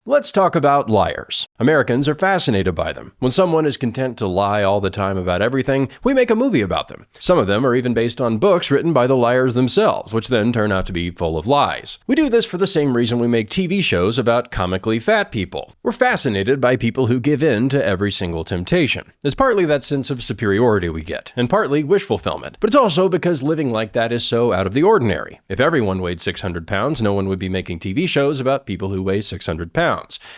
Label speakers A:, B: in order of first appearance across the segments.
A: Let's talk about liars. Americans are fascinated by them. When someone is content to lie all the time about everything, we make a movie about them. Some of them are even based on books written by the liars themselves, which then turn out to be full of lies. We do this for the same reason we make TV shows about comically fat people. We're fascinated by people who give in to every single temptation. It's partly that sense of superiority we get, and partly wish fulfillment. But it's also because living like that is so out of the ordinary. If everyone weighed 600 pounds, no one would be making TV shows about people who weigh 600 pounds.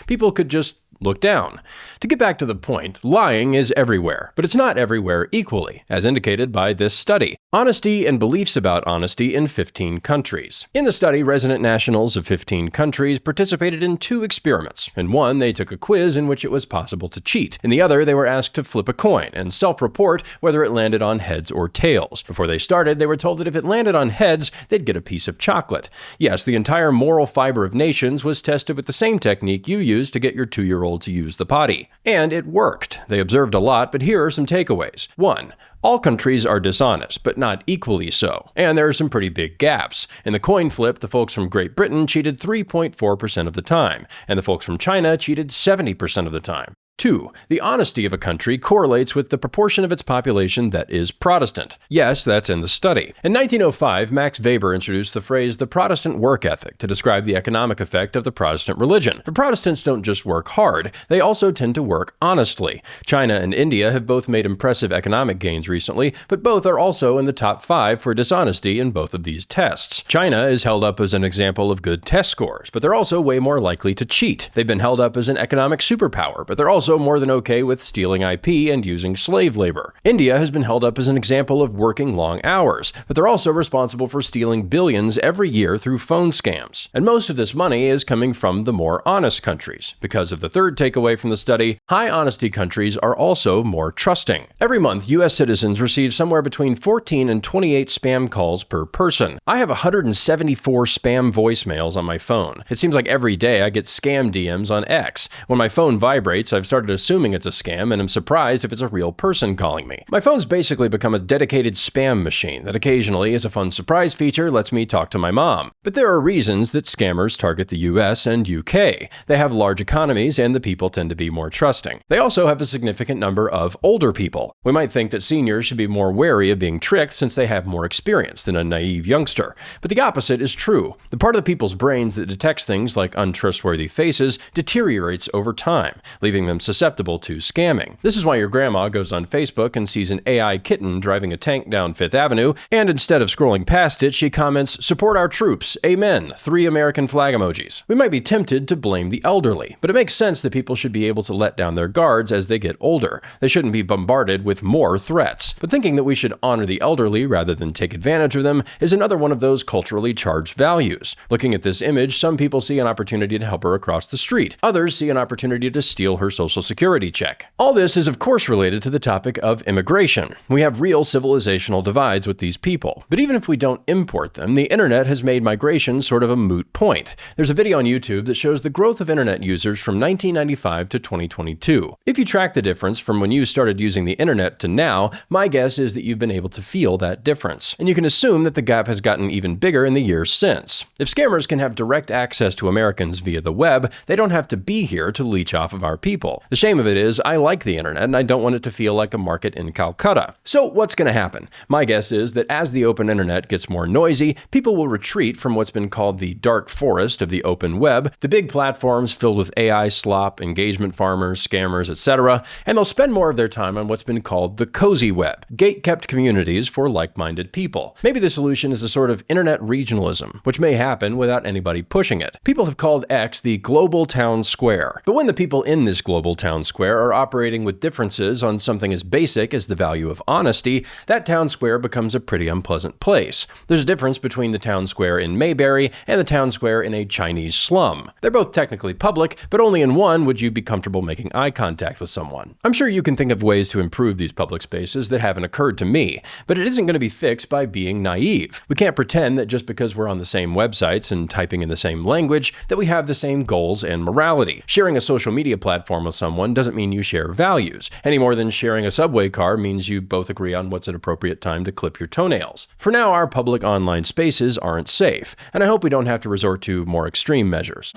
A: People could just look down. To get back to the point, lying is everywhere, but it's not everywhere equally, as indicated by this study. Honesty and beliefs about honesty in 15 countries. In the study, resident nationals of 15 countries participated in 2 experiments. In one, they took a quiz in which it was possible to cheat. In the other, they were asked to flip a coin and self-report whether it landed on heads or tails. Before they started, they were told that if it landed on heads, they'd get a piece of chocolate. Yes, the entire moral fiber of nations was tested with the same technique you use to get your 2-year-old to use the potty. And it worked. They observed a lot, but here are some takeaways. 1. All countries are dishonest, but not equally so. And there are some pretty big gaps. In the coin flip, the folks from Great Britain cheated 3.4% of the time, and the folks from China cheated 70% of the time. 2. The honesty of a country correlates with the proportion of its population that is Protestant. Yes, that's in the study. In 1905, Max Weber introduced the phrase the Protestant work ethic to describe the economic effect of the Protestant religion. But Protestants don't just work hard, they also tend to work honestly. China and India have both made impressive economic gains recently, but both are also in the top 5 for dishonesty in both of these tests. China is held up as an example of good test scores, but they're also way more likely to cheat. They've been held up as an economic superpower, but they're also more than okay with stealing IP and using slave labor. India has been held up as an example of working long hours, but they're also responsible for stealing billions every year through phone scams. And most of this money is coming from the more honest countries. Because of the third takeaway from the study, high honesty countries are also more trusting. Every month, U.S. citizens receive somewhere between 14 and 28 spam calls per person. I have 174 spam voicemails on my phone. It seems like every day I get scam DMs on X. When my phone vibrates, I've started assuming it's a scam and I'm surprised if it's a real person calling me. My phone's basically become a dedicated spam machine that occasionally, as a fun surprise feature, lets me talk to my mom. But there are reasons that scammers target the US and UK. They have large economies and the people tend to be more trusting. They also have a significant number of older people. We might think that seniors should be more wary of being tricked since they have more experience than a naive youngster. But the opposite is true. The part of the people's brains that detects things like untrustworthy faces deteriorates over time, leaving them susceptible to scamming. This is why your grandma goes on Facebook and sees an AI kitten driving a tank down 5th Avenue, and instead of scrolling past it, she comments, "Support our troops, amen, 3 American flag emojis." We might be tempted to blame the elderly, but it makes sense that people should be able to let down their guards as they get older. They shouldn't be bombarded with more threats. But thinking that we should honor the elderly rather than take advantage of them is another one of those culturally charged values. Looking at this image, some people see an opportunity to help her across the street. Others see an opportunity to steal her social security check. All this is of course related to the topic of immigration. We have real civilizational divides with these people. But even if we don't import them, the internet has made migration sort of a moot point. There's a video on YouTube that shows the growth of internet users from 1995 to 2022. If you track the difference from when you started using the internet to now, my guess is that you've been able to feel that difference. And you can assume that the gap has gotten even bigger in the years since. If scammers can have direct access to Americans via the web, they don't have to be here to leech off of our people. The shame of it is, I like the internet and I don't want it to feel like a market in Calcutta. So what's going to happen? My guess is that as the open internet gets more noisy, people will retreat from what's been called the dark forest of the open web, the big platforms filled with AI slop, engagement farmers, scammers, etc., and they'll spend more of their time on what's been called the cozy web, gate-kept communities for like-minded people. Maybe the solution is a sort of internet regionalism, which may happen without anybody pushing it. People have called X the global town square, but when the people in this global town square are operating with differences on something as basic as the value of honesty, that town square becomes a pretty unpleasant place. There's a difference between the town square in Mayberry and the town square in a Chinese slum. They're both technically public, but only in one would you be comfortable making eye contact with someone. I'm sure you can think of ways to improve these public spaces that haven't occurred to me, but it isn't going to be fixed by being naive. We can't pretend that just because we're on the same websites and typing in the same language that we have the same goals and morality. Sharing a social media platform with someone doesn't mean you share values, any more than sharing a subway car means you both agree on what's an appropriate time to clip your toenails. For now, our public online spaces aren't safe, and I hope we don't have to resort to more extreme measures.